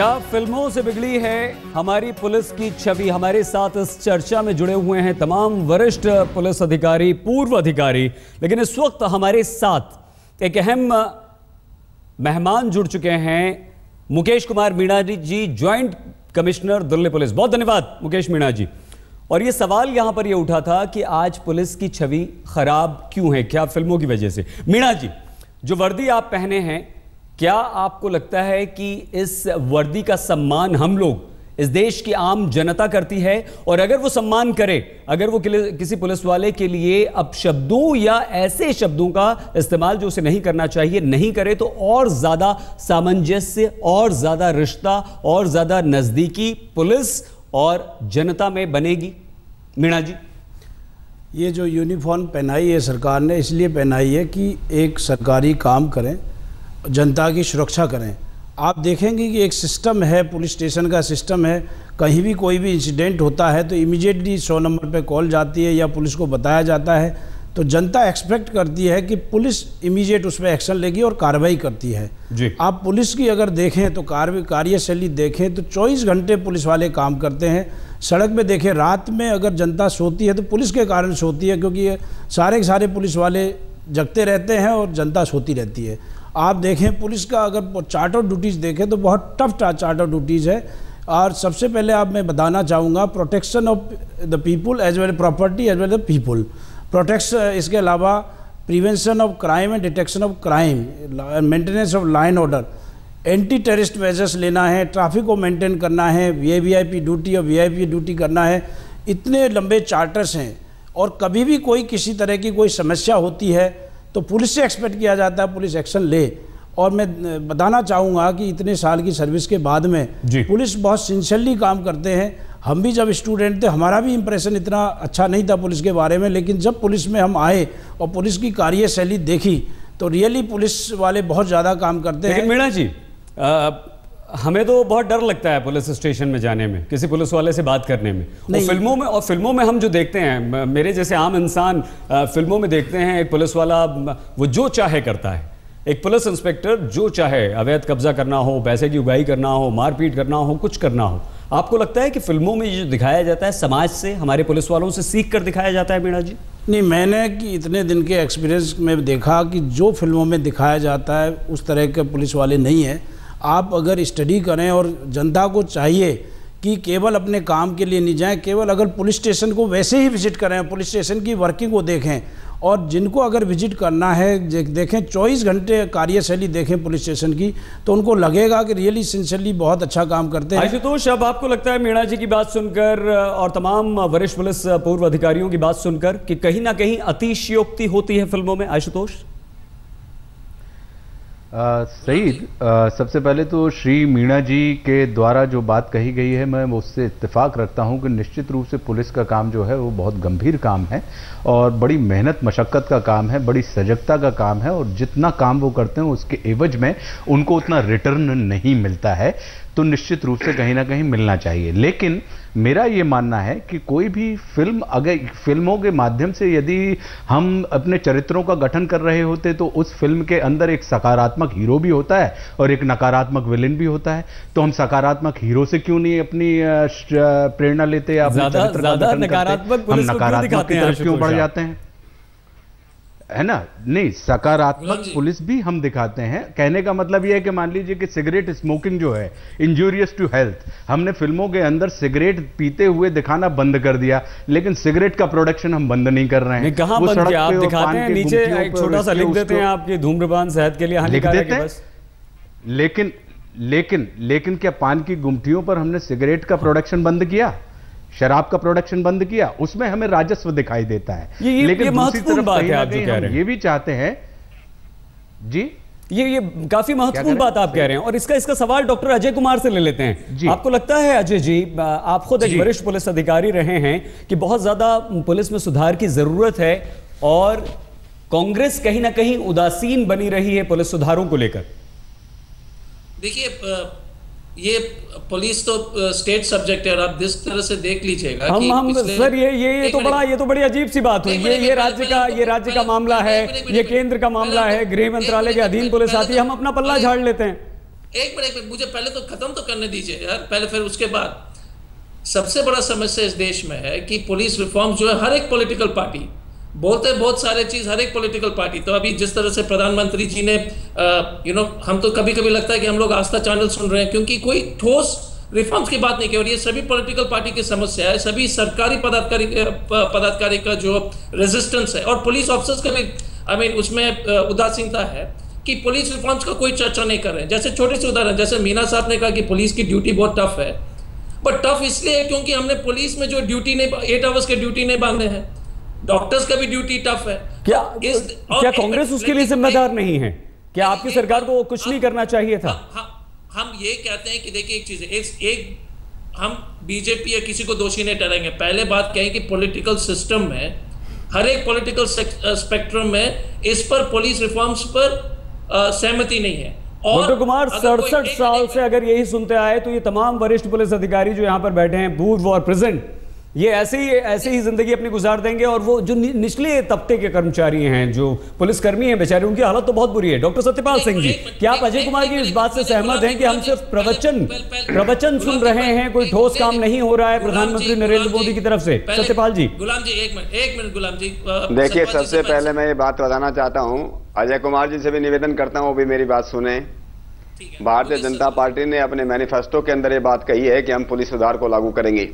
क्या फिल्मों से बिगड़ी है हमारी पुलिस की छवि? हमारे साथ इस चर्चा में जुड़े हुए हैं तमाम वरिष्ठ पुलिस अधिकारी, पूर्व अधिकारी, लेकिन इस वक्त हमारे साथ एक अहम मेहमान जुड़ चुके हैं। मुकेश कुमार मीणा जी, ज्वाइंट कमिश्नर दिल्ली पुलिस। बहुत धन्यवाद मुकेश मीणा जी। और ये सवाल यहां पर ये उठा था कि आज पुलिस की छवि खराब क्यों है, क्या फिल्मों की वजह से? मीणा जी, जो वर्दी आप पहने हैं, क्या आपको लगता है कि इस वर्दी का सम्मान हम लोग, इस देश की आम जनता करती है? और अगर वो सम्मान करे, अगर वो किसी पुलिस वाले के लिए अपशब्दों या ऐसे शब्दों का इस्तेमाल जो उसे नहीं करना चाहिए नहीं करे, तो और ज्यादा सामंजस्य, और ज्यादा रिश्ता, और ज्यादा नजदीकी पुलिस और जनता में बनेगी। मीणा जी, ये जो यूनिफॉर्म पहनाई है सरकार ने, इसलिए पहनाई है कि एक सरकारी काम करें, जनता की सुरक्षा करें। आप देखेंगे कि एक सिस्टम है, पुलिस स्टेशन का सिस्टम है, कहीं भी कोई भी इंसिडेंट होता है तो इमीडिएटली 100 नंबर पे कॉल जाती है या पुलिस को बताया जाता है, तो जनता एक्सपेक्ट करती है कि पुलिस इमीडिएट उस पर एक्शन लेगी और कार्रवाई करती है जी। आप पुलिस की अगर देखें तो कार्यशैली देखें तो 24 घंटे पुलिस वाले काम करते हैं। सड़क पे देखें, रात में अगर जनता सोती है तो पुलिस के कारण सोती है, क्योंकि ये सारे के सारे पुलिस वाले जगते रहते हैं और जनता सोती रहती है। आप देखें पुलिस का अगर चार्ट ऑफ ड्यूटीज़ देखें तो बहुत टफ चार्ट ऑफ ड्यूटीज़ है। और सबसे पहले मैं बताना चाहूँगा, protection of the people as well property as well the people protection. इसके अलावा prevention of crime and detection of crime, maintenance of law and order, anti terrorist measures लेना है, ट्रैफिक को मेंटेन करना है, वीआईपी ड्यूटी और VIP duty करना है। इतने लंबे चार्टर्स हैं और कभी भी कोई किसी तरह की कोई समस्या होती है तो पुलिस से एक्सपेक्ट किया जाता है पुलिस एक्शन ले। और मैं बताना चाहूँगा कि इतने साल की सर्विस के बाद में पुलिस बहुत सिंसियरली काम करते हैं। हम भी जब स्टूडेंट थे, हमारा भी इंप्रेशन इतना अच्छा नहीं था पुलिस के बारे में, लेकिन जब पुलिस में हम आए और पुलिस की कार्यशैली देखी तो रियली पुलिस वाले बहुत ज़्यादा काम करते हैं। लेकिन मीणा जी, हमें तो बहुत डर लगता है पुलिस स्टेशन में जाने में, किसी पुलिस वाले से बात करने में। और फिल्मों में हम जो देखते हैं, मेरे जैसे आम इंसान फिल्मों में देखते हैं, एक पुलिस वाला वो जो चाहे करता है। एक पुलिस इंस्पेक्टर जो चाहे, अवैध कब्जा करना हो, पैसे की उगाही करना हो, मारपीट करना हो, कुछ करना हो। आपको लगता है कि फिल्मों में ये जो दिखाया जाता है समाज से, हमारे पुलिस वालों से सीख कर दिखाया जाता है? मीणा जी, नहीं, मैंने कि इतने दिन के एक्सपीरियंस में देखा कि जो फिल्मों में दिखाया जाता है उस तरह के पुलिस वाले नहीं हैं। आप अगर स्टडी करें, और जनता को चाहिए कि केवल अपने काम के लिए नहीं जाएं, केवल अगर पुलिस स्टेशन को वैसे ही विजिट करें, पुलिस स्टेशन की वर्किंग को देखें, और जिनको अगर विजिट करना है देखें, 24 घंटे कार्यशैली देखें पुलिस स्टेशन की, तो उनको लगेगा कि रियली सिंसियरली बहुत अच्छा काम करते हैं। आशुतोष, अब आपको लगता है मीणा जी की बात सुनकर और तमाम वरिष्ठ पुलिस पूर्व अधिकारियों की बात सुनकर कि कहीं ना कहीं अतिशयोक्ति होती है फिल्मों में? आशुतोष सईद, सबसे पहले तो श्री मीणा जी के द्वारा जो बात कही गई है, मैं उससे इत्तेफाक रखता हूं कि निश्चित रूप से पुलिस का काम जो है वो बहुत गंभीर काम है और बड़ी मेहनत मशक्क़त का काम है, बड़ी सजगता का काम है, और जितना काम वो करते हैं उसके एवज में उनको उतना रिटर्न नहीं मिलता है, तो निश्चित रूप से कहीं ना कहीं मिलना चाहिए। लेकिन मेरा ये मानना है कि कोई भी फिल्म, अगर फिल्मों के माध्यम से यदि हम अपने चरित्रों का गठन कर रहे होते तो उस फिल्म के अंदर एक सकारात्मक हीरो भी होता है और एक नकारात्मक विलेन भी होता है, तो हम सकारात्मक हीरो से क्यों नहीं अपनी प्रेरणा लेते या अपने चरित्र का गठन करते? हम नकारात्मक की तरफ क्यों बढ़ जाते हैं, है ना? नहीं, सकारात्मक पुलिस भी हम दिखाते हैं। कहने का मतलब यह है कि मान लीजिए कि सिगरेट स्मोकिंग जो है इंजूरियस टू हेल्थ, हमने फिल्मों के अंदर सिगरेट पीते हुए दिखाना बंद कर दिया, लेकिन सिगरेट का प्रोडक्शन हम बंद नहीं कर रहे हैं। कहां बंद किया? आप दिखाते हैं, नीचे एक छोटा सा लिख देते हैं आपके धूम्रपान सेहत के लिए हानिकारक है बस। लेकिन क्या पान की गुमटियों पर हमने सिगरेट का प्रोडक्शन बंद किया, शराब का प्रोडक्शन बंद किया? उसमें हमें राजस्व दिखाई देता है। लेकिन दूसरी तरफ कहीं ना कहीं हम ये भी चाहते हैं जी, ये काफी महत्वपूर्ण बात आप कह रहे हैं। और इसका सवाल डॉक्टर अजय कुमार से ले लेते हैं। आपको लगता है अजय जी, आप खुद एक वरिष्ठ पुलिस अधिकारी रहे हैं, कि बहुत ज्यादा पुलिस में सुधार की जरूरत है और कांग्रेस कहीं ना कहीं उदासीन बनी रही है पुलिस सुधारों को लेकर? देखिए, ये पुलिस तो स्टेट सब्जेक्ट है और आप जिस तरह से देख लीजिएगा हम सर, ये तो बड़ी अजीब सी बात हुई। ये राज्य का मामला है, ये केंद्र का मामला है, गृह मंत्रालय के अधीन पुलिस आती है, हम अपना पल्ला झाड़ लेते हैं। एक मिनट मुझे पहले तो खत्म तो करने दीजिए यार, पहले फिर उसके बाद। सबसे बड़ा समस्या इस देश में है कि पुलिस रिफॉर्म जो है हर एक पॉलिटिकल पार्टी बोलते हैं, बहुत सारे चीज हर एक पॉलिटिकल पार्टी। तो अभी जिस तरह से प्रधानमंत्री जी ने हम तो कभी कभी लगता है कि हम लोग आस्था चैनल सुन रहे हैं, क्योंकि कोई ठोस रिफॉर्म्स की बात नहीं की। और ये सभी पॉलिटिकल पार्टी की समस्या है, सभी सरकारी पदाधिकारी का जो रेजिस्टेंस है, और पुलिस ऑफिसर्स का भी उसमें उदासीनता है कि पुलिस रिफॉर्म्स का कोई चर्चा नहीं कर रहे हैं। जैसे छोटे से उदाहरण, जैसे मीना साहब ने कहा कि पुलिस की ड्यूटी बहुत टफ है, बट टफ इसलिए है क्योंकि हमने पुलिस में जो ड्यूटी नहीं 8 आवर्स के ड्यूटी नहीं बांधे हैं। डॉक्टर्स का भी ड्यूटी टफ है। क्या कांग्रेस उसके लिए जिम्मेदार नहीं है? क्या आपकी सरकार को कुछ नहीं करना चाहिए था? हम ये कहते हैं कि देखिए एक चीज है, एक हम बीजेपी या किसी को दोषी नहीं ठहराएंगे। पहले बात कहें कि पॉलिटिकल सिस्टम में, हर एक पॉलिटिकल स्पेक्ट्रम में इस पर पुलिस रिफॉर्म्स पर सहमति नहीं है। डॉक्टर कुमार, 67 साल से अगर यही सुनते आए तो ये तमाम वरिष्ठ पुलिस अधिकारी जो यहां पर बैठे हैं, पूर्व और प्रेजेंट, ये ऐसे ही जिंदगी अपनी गुजार देंगे। और वो जो निचले तबके के कर्मचारी हैं, जो पुलिसकर्मी हैं बेचारे, उनकी हालत तो बहुत बुरी है। डॉक्टर सत्यपाल सिंह जी, क्या आप अजय कुमार की इस बात से सहमत हैं कि हम सिर्फ प्रवचन सुन रहे हैं, कोई ठोस काम नहीं हो रहा है प्रधानमंत्री नरेंद्र मोदी की तरफ से? सत्यपाल जी। गुलाम जी एक मिनट गुलाम जी देखिए, सबसे पहले मैं ये बात बताना चाहता हूँ, अजय कुमार जी से भी निवेदन करता हूँ वो भी मेरी बात सुने। भारतीय जनता पार्टी ने अपने मैनिफेस्टो के अंदर ये बात कही है कि हम पुलिस सुधार को लागू करेंगे,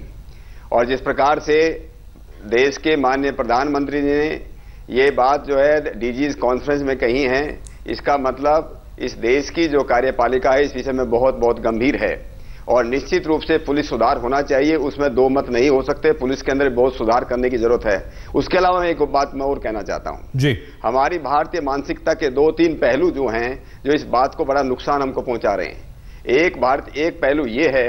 और जिस प्रकार से देश के माननीय प्रधानमंत्री जी ने ये बात जो है डीजीज कॉन्फ्रेंस में कही है, इसका मतलब इस देश की जो कार्यपालिका है इस विषय में बहुत बहुत गंभीर है, और निश्चित रूप से पुलिस सुधार होना चाहिए, उसमें दो मत नहीं हो सकते। पुलिस के अंदर बहुत सुधार करने की जरूरत है। उसके अलावा मैं एक बात मैं और कहना चाहता हूं जी, हमारी भारतीय मानसिकता के 2-3 पहलू जो हैं जो इस बात को बड़ा नुकसान हमको पहुंचा रहे हैं। एक पहलू ये है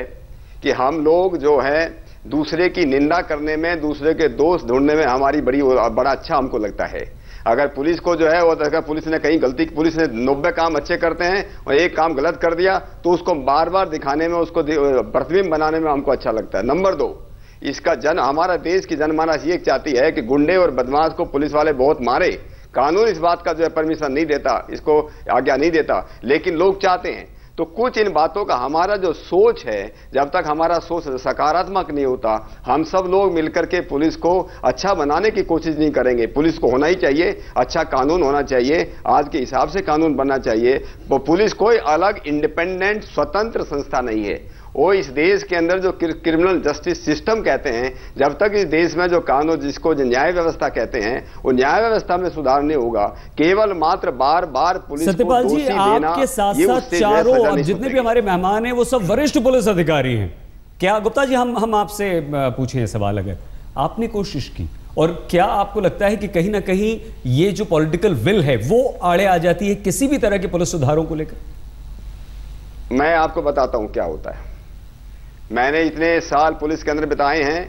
कि हम लोग जो है दूसरे की निंदा करने में, दूसरे के दोष ढूंढने में हमारी बड़ा अच्छा हमको लगता है। अगर पुलिस को जो है वो, अगर पुलिस ने कहीं गलती, पुलिस ने 90 काम अच्छे करते हैं और एक काम गलत कर दिया तो उसको बार बार दिखाने में, उसको प्रतिबिंब बनाने में हमको अच्छा लगता है। नंबर 2, इसका हमारा देश की जनमानस ये चाहती है कि गुंडे और बदमाश को पुलिस वाले बहुत मारे, कानून इस बात का जो है परमिशन नहीं देता, इसको आज्ञा नहीं देता, लेकिन लोग चाहते हैं। तो कुछ इन बातों का हमारा जो सोच है, जब तक हमारा सोच सकारात्मक नहीं होता, हम सब लोग मिलकर के पुलिस को अच्छा बनाने की कोशिश नहीं करेंगे। पुलिस को होना ही चाहिए, अच्छा कानून होना चाहिए, आज के हिसाब से कानून बनना चाहिए। पुलिस कोई अलग इंडिपेंडेंट स्वतंत्र संस्था नहीं है। वो इस देश के अंदर जो क्रिमिनल जस्टिस सिस्टम कहते हैं, जब तक इस देश में जो कानून, जिसको जो न्याय व्यवस्था कहते हैं, वो न्याय व्यवस्था में सुधार नहीं होगा। केवल मात्र बार बार पुलिस सत्यपाल जी, आपके साथ साथ चारों जितने भी हमारे मेहमान हैं वो सब वरिष्ठ पुलिस अधिकारी हैं। क्या गुप्ता जी, हम आपसे पूछें सवाल, अगर आपने कोशिश की, और क्या आपको लगता है कि कहीं ना कहीं ये जो पॉलिटिकल विल है वो आड़े आ जाती है किसी भी तरह के पुलिस सुधारों को लेकर? मैं आपको बताता हूं क्या होता है। मैंने इतने साल पुलिस के अंदर बिताए हैं,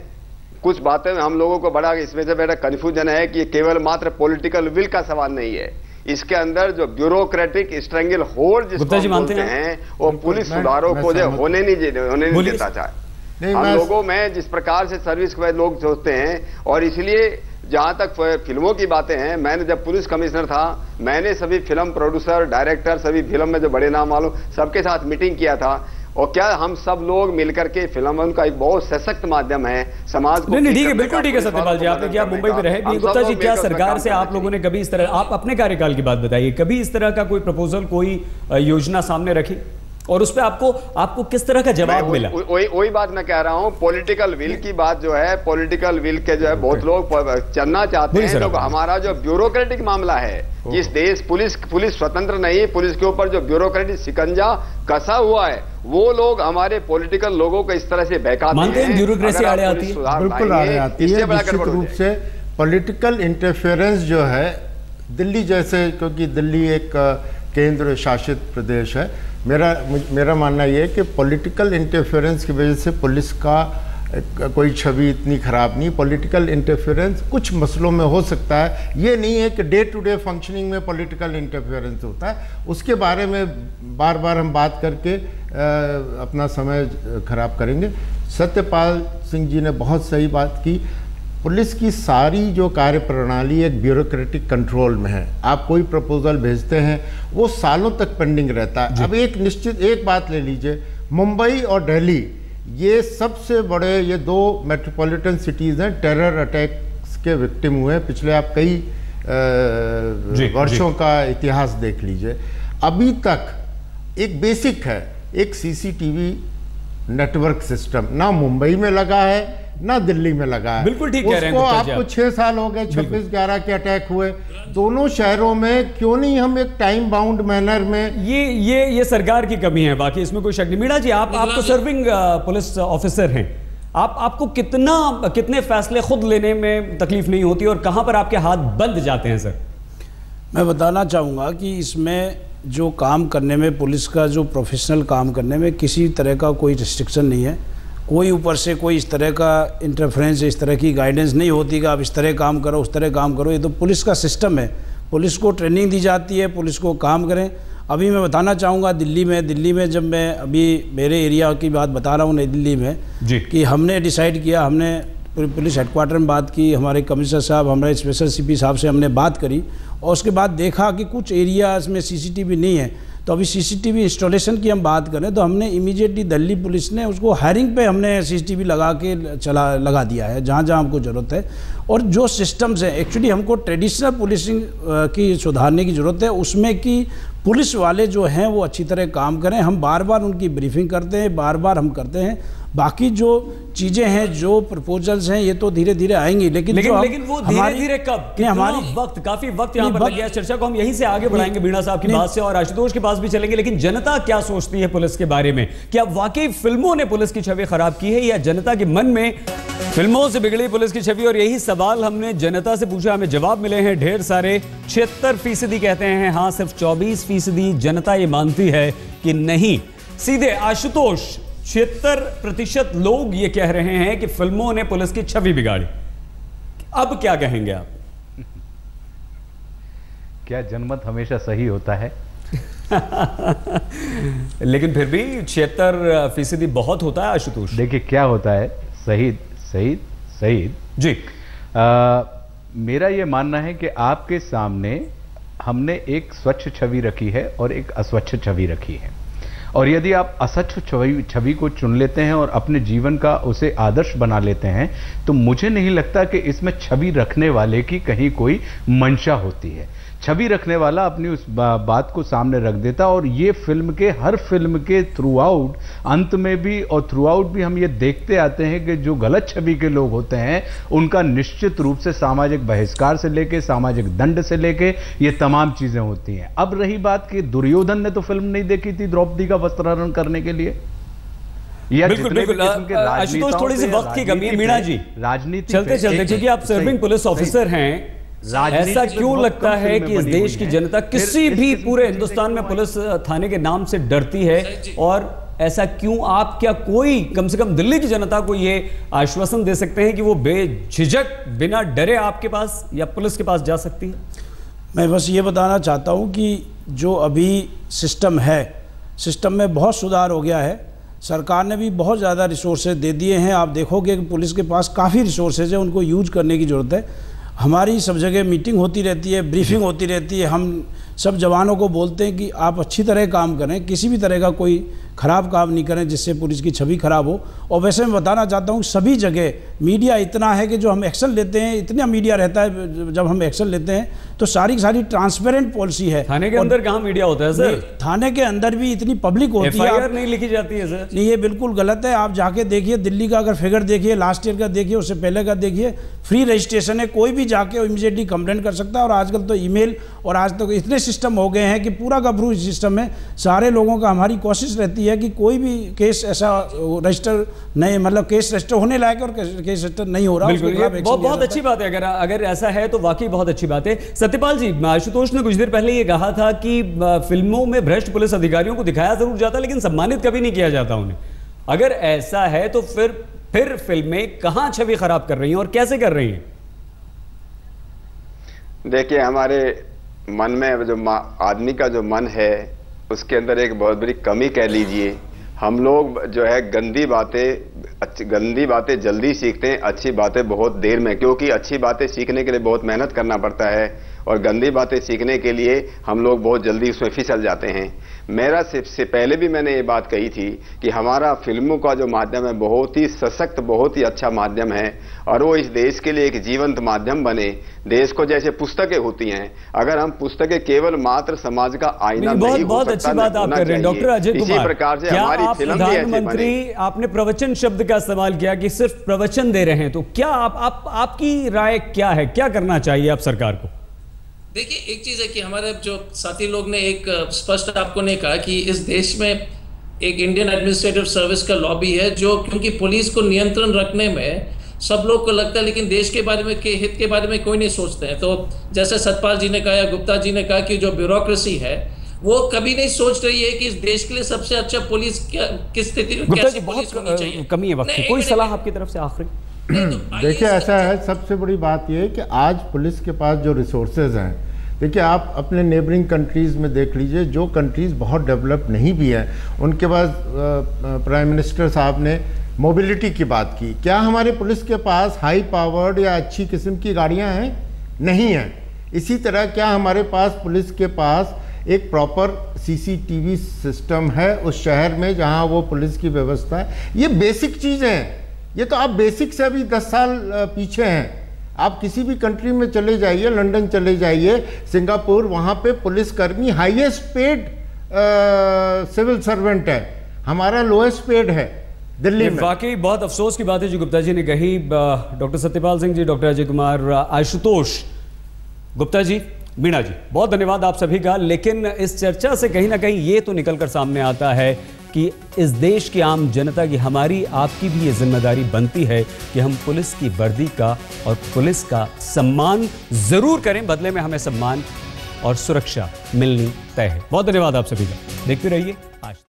कुछ बातें हम लोगों को बड़ा इसमें से बड़ा कंफ्यूजन है कि केवल मात्र पॉलिटिकल विल का सवाल नहीं है, इसके अंदर जो ब्यूरोक्रेटिक स्ट्रेंगल होल्ड जिसको बोलते हैं वो पुलिस सुधारों को जो होने नहीं देता चाहे। हम लोगों में जिस प्रकार से सर्विस के लोग सोचते हैं, और इसलिए जहां तक फिल्मों की बातें हैं, मैंने जब पुलिस कमिश्नर था, मैंने सभी फिल्म प्रोड्यूसर, डायरेक्टर, सभी फिल्म में जो बड़े नाम वालों सबके साथ मीटिंग किया था। और क्या हम सब लोग मिलकर के फिल्म उनका एक बहुत सशक्त माध्यम है समाज को। नहीं, ठीक है, बिल्कुल ठीक है सत्यपाल जी, आपने क्या मुंबई में रहे। गुप्ता जी, क्या सरकार से आप लोगों ने कभी इस तरह, आप अपने कार्यकाल की बात बताइए, कभी इस तरह का कोई प्रपोजल, कोई योजना सामने रखी, और उस पर आपको किस तरह का जवाब मिला? वही बात मैं कह रहा हूं, पॉलिटिकल विल की बात जो है, पॉलिटिकल विल के जो है बहुत लोग चलना चाहते हैं। तो हमारा जो ब्यूरोक्रेटिक मामला है, जिस देश पुलिस स्वतंत्र नहीं, पुलिस के ऊपर जो ब्यूरोक्रेटिक शिकंजा कसा हुआ है, वो लोग हमारे पॉलिटिकल लोगों को इस तरह से बहकाते हैं। ब्यूरोक्रेसी आड़े आती है, बिल्कुल आड़े आती है। निश्चित रूप से पॉलिटिकल इंटरफेरेंस जो है दिल्ली जैसे, क्योंकि दिल्ली एक केंद्र शासित प्रदेश है, मेरा मानना यह है कि पॉलिटिकल इंटरफेरेंस की वजह से पुलिस का कोई छवि इतनी खराब नहीं। पॉलिटिकल इंटरफेरेंस कुछ मसलों में हो सकता है, ये नहीं है कि डे टू डे फंक्शनिंग में पॉलिटिकल इंटरफेरेंस होता है। उसके बारे में बार बार हम बात करके अपना समय खराब करेंगे। सत्यपाल सिंह जी ने बहुत सही बात की। पुलिस की सारी जो कार्य प्रणाली एक ब्यूरोक्रेटिक कंट्रोल में है। आप कोई प्रपोजल भेजते हैं वो सालों तक पेंडिंग रहता है। अब एक बात ले लीजिए, मुंबई और दिल्ली ये सबसे बड़े, ये दो मेट्रोपॉलिटन सिटीज़ हैं, टेरर अटैक्स के विक्टिम हुए। पिछले आप कई वर्षों का इतिहास देख लीजिए, अभी तक एक बेसिक है, एक सीसीटीवी नेटवर्क सिस्टम ना मुंबई में लगा है ना दिल्ली में लगा है। बिल्कुल ठीक कह रहे हैं उसको आपको 6 साल हो गए 26/11 के अटैक हुए दोनों शहरों में, क्यों नहीं हम एक टाइम बाउंड मैनर में। ये सरकार की कमी है, बाकी इसमें कोई शक नहीं। मीणा जी, आप तो सर्विंग पुलिस ऑफिसर हैं, आपको कितने फैसले खुद लेने में तकलीफ नहीं होती और कहां पर आपके हाथ बंद जाते हैं सर? मैं बताना चाहूँगा कि इसमें जो काम करने में, पुलिस का जो प्रोफेशनल काम करने में किसी तरह का कोई रिस्ट्रिक्शन नहीं है। कोई ऊपर से कोई इस तरह का इंटरफेरेंस, इस तरह की गाइडेंस नहीं होती कि आप इस तरह काम करो, उस तरह काम करो। ये तो पुलिस का सिस्टम है, पुलिस को ट्रेनिंग दी जाती है, पुलिस को काम करें। अभी मैं बताना चाहूँगा दिल्ली में जब मैं अभी मेरे एरिया की बात बता रहा हूँ, नई दिल्ली में कि हमने डिसाइड किया, हमने पुलिस हेडक्वार्टर में बात की, हमारे कमिश्नर साहब, हमारे स्पेशल सीपी साहब से हमने बात करी और उसके बाद देखा कि कुछ एरियाज़ में सीसीटीवी नहीं है। तो अभी सीसीटीवी इंस्टॉलेशन की हम बात करें तो हमने इमीडिएटली दिल्ली पुलिस ने उसको हायरिंग पे हमने सीसीटीवी लगा लगा दिया है जहाँ जहाँ हमको ज़रूरत है। और जो सिस्टम्स हैं, एक्चुअली हमको ट्रेडिशनल पुलिसिंग की सुधारने की ज़रूरत है, उसमें कि पुलिस वाले जो हैं वो अच्छी तरह काम करें। हम बार बार उनकी ब्रीफिंग करते हैं, बार बार हम करते हैं। बाकी जो चीज़ें हैं, जो प्रपोजल्स हैं, ये तो धीरे धीरे आएंगी। लेकिन वो धीरे धीरे कब, हमारी काफी वक्त यहाँ पर लग गया। चर्चा को हम यहीं से आगे बढ़ाएंगे मीणा साहब की बात से और आशुतोष के पास भी चलेंगे। लेकिन जनता क्या सोचती है पुलिस के बारे में? क्या वाकई फिल्मों ने पुलिस की छवि खराब की है या जनता के मन में फिल्मों से बिगड़ी पुलिस की छवि? और यही सवाल हमने जनता से पूछा, हमें जवाब मिले हैं ढेर सारे। 76% कहते हैं हाँ, सिर्फ 24% जनता ये मानती है कि नहीं। सीधे आशुतोष, 76% लोग ये कह रहे हैं कि फिल्मों ने पुलिस की छवि बिगाड़ी। अब क्या कहेंगे आप? क्या जनमत हमेशा सही होता है? लेकिन फिर भी 76% बहुत होता है आशुतोष। देखिए क्या होता है, शहीद जी, मेरा यह मानना है कि आपके सामने हमने एक स्वच्छ छवि रखी है और एक अस्वच्छ छवि रखी है। और यदि आप असच्छ छवि को चुन लेते हैं और अपने जीवन का उसे आदर्श बना लेते हैं तो मुझे नहीं लगता कि इसमें छवि रखने वाले की कहीं कोई मंशा होती है। छवि रखने वाला अपनी उस बात को सामने रख देता। और ये हर फिल्म के थ्रू आउट, अंत में भी और थ्रू आउट भी हम ये देखते आते हैं कि जो गलत छवि के लोग होते हैं उनका निश्चित रूप से सामाजिक बहिष्कार से लेके, सामाजिक दंड से लेके ये तमाम चीजें होती हैं। अब रही बात कि दुर्योधन ने तो फिल्म नहीं देखी थी द्रौपदी का वस्त्राहरण करने के लिए। बिल्कुल आशुतोष, थोड़ी सी वक्त की कमी है। मीणा जी, राजनीति चलते क्योंकि आप सर्विंग पुलिस ऑफिसर हैं, ऐसा क्यों लगता है कि इस देश की जनता किसी भी पूरे हिंदुस्तान में पुलिस थाने के नाम से डरती है? और ऐसा क्यों, आप क्या कोई कम से कम दिल्ली की जनता को ये आश्वासन दे सकते हैं कि वो बेझिझक बिना डरे आपके पास या पुलिस के पास जा सकती है? मैं बस ये बताना चाहता हूँ कि जो अभी सिस्टम है, सिस्टम में बहुत सुधार हो गया है। सरकार ने भी बहुत ज़्यादा रिसोर्सेज दे दिए हैं। आप देखोगे कि पुलिस के पास काफ़ी रिसोर्सेज है, उनको यूज करने की ज़रूरत है। हमारी सब जगह मीटिंग होती रहती है, ब्रीफिंग होती रहती है। हम सब जवानों को बोलते हैं कि आप अच्छी तरह काम करें, किसी भी तरह का कोई ख़राब काम नहीं करें जिससे पुलिस की छवि खराब हो। और वैसे मैं बताना चाहता हूँ सभी जगह मीडिया इतना है कि जो हम एक्शन लेते हैं, इतना मीडिया रहता है, जब हम एक्शन लेते हैं तो सारी ट्रांसपेरेंट पॉलिसी है। थाने के अंदर कहाँ मीडिया होता है सर? थाने के अंदर भी इतनी पब्लिक होती है, FIR नहीं लिखी जाती है सर। नहीं, ये बिल्कुल गलत है। आप जाके देखिए, दिल्ली का अगर फिगर देखिए, लास्ट ईयर का देखिए, उससे पहले का देखिए, फ्री रजिस्ट्रेशन है, कोई भी जाके इमीडिएटली कंप्लेंट कर सकता है। और आजकल तो ईमेल और आज तक इतने सिस्टम हो गए हैं कि पूरा का पूरा सिस्टम है। सारे लोगों का, हमारी कोशिश रहती है कि कोई भी केस ऐसा रजिस्टर नहीं, मतलब केस रजिस्टर होने लायक और केस रजिस्टर नहीं हो रहा। बहुत अच्छी बात है, अगर ऐसा है तो वाकई बहुत अच्छी बात है। सत्यपाल जी, आशुतोष ने कुछ देर पहले ये कहा था कि फिल्मों में भ्रष्ट पुलिस अधिकारियों को दिखाया जरूर जाता लेकिन सम्मानित कभी नहीं किया जाता उन्हें। अगर ऐसा है तो फिर फिल्में कहां छवि खराब कर रही हैं और कैसे कर रही हैं? देखिए, हमारे मन में जो आदमी का जो मन है उसके अंदर एक बहुत बड़ी कमी कह लीजिए। हम लोग जो है गंदी बातें गंदी बातें जल्दी सीखते हैं, अच्छी बातें बहुत देर में, क्योंकि अच्छी बातें सीखने के लिए बहुत मेहनत करना पड़ता है और गंदी बातें सीखने के लिए हम लोग बहुत जल्दी उसमें फिसल जाते हैं। मेरा सबसे पहले भी मैंने ये बात कही थी कि हमारा फिल्मों का जो माध्यम है बहुत ही सशक्त, बहुत ही अच्छा माध्यम है और वो इस देश के लिए एक जीवंत माध्यम बने। देश को जैसे पुस्तकें होती हैं, अगर हम पुस्तकें केवल मात्र समाज का आईना नहीं हो सकता, अच्छी बात आप कर रहे हैं डॉक्टर अजय कुमार। इसी प्रकार से हमारी फिल्म भी ऐसे बने। आपने प्रवचन शब्द का इस्तेमाल किया कि सिर्फ प्रवचन दे रहे हैं, तो क्या आपकी राय क्या है, क्या करना चाहिए आप सरकार को? देखिए, एक चीज है कि हमारे जो साथी लोग ने एक स्पष्ट आपको ने कहा कि इस देश में एक इंडियन एडमिनिस्ट्रेटिव सर्विस का लॉबी है, जो क्योंकि पुलिस को नियंत्रण रखने में सब लोग को लगता है, लेकिन देश के बारे में, के हित के बारे में कोई नहीं सोचते हैं। तो जैसे सतपाल जी ने कहा या गुप्ता जी ने कहा कि जो ब्यूरोक्रेसी है वो कभी नहीं सोच रही है कि इस देश के लिए सबसे अच्छा पुलिस किस स्थिति में कैसी पुलिस होनी चाहिए। कमी है वक्त की। कोई सलाह आपकी तरफ से आखिरी? देखिए, ऐसा है, सबसे बड़ी बात यह है कि आज पुलिस के पास जो रिसोर्सेज हैं, देखिए आप अपने नेबरिंग कंट्रीज़ में देख लीजिए, जो कंट्रीज़ बहुत डेवलप नहीं भी हैं उनके पास प्राइम मिनिस्टर साहब ने मोबिलिटी की बात की। क्या हमारे पुलिस के पास हाई पावर्ड या अच्छी किस्म की गाड़ियां हैं? नहीं हैं। इसी तरह क्या हमारे पास पुलिस के पास एक प्रॉपर सीसीटीवी सिस्टम है उस शहर में जहां वो पुलिस की व्यवस्था है? ये बेसिक चीज़ हैं। ये तो आप बेसिक से अभी 10 साल पीछे हैं। आप किसी भी कंट्री में चले जाइए, लंदन चले जाइए, सिंगापुर, वहाँ पे पुलिसकर्मी हाईएस्ट पेड सिविल सर्वेंट है, हमारा लोएस्ट पेड है दिल्ली में। वाकई बहुत अफसोस की बात है जो गुप्ता जी ने कही। डॉक्टर सत्यपाल सिंह जी, डॉक्टर अजय कुमार, आशुतोष गुप्ता जी, मीणा जी, बहुत धन्यवाद आप सभी का। लेकिन इस चर्चा से कहीं ना कहीं ये तो निकलकर सामने आता है कि इस देश की आम जनता की, हमारी आपकी भी ये जिम्मेदारी बनती है कि हम पुलिस की वर्दी का और पुलिस का सम्मान जरूर करें, बदले में हमें सम्मान और सुरक्षा मिलनी तय है। बहुत धन्यवाद आप सभी का। देखते रहिए आज।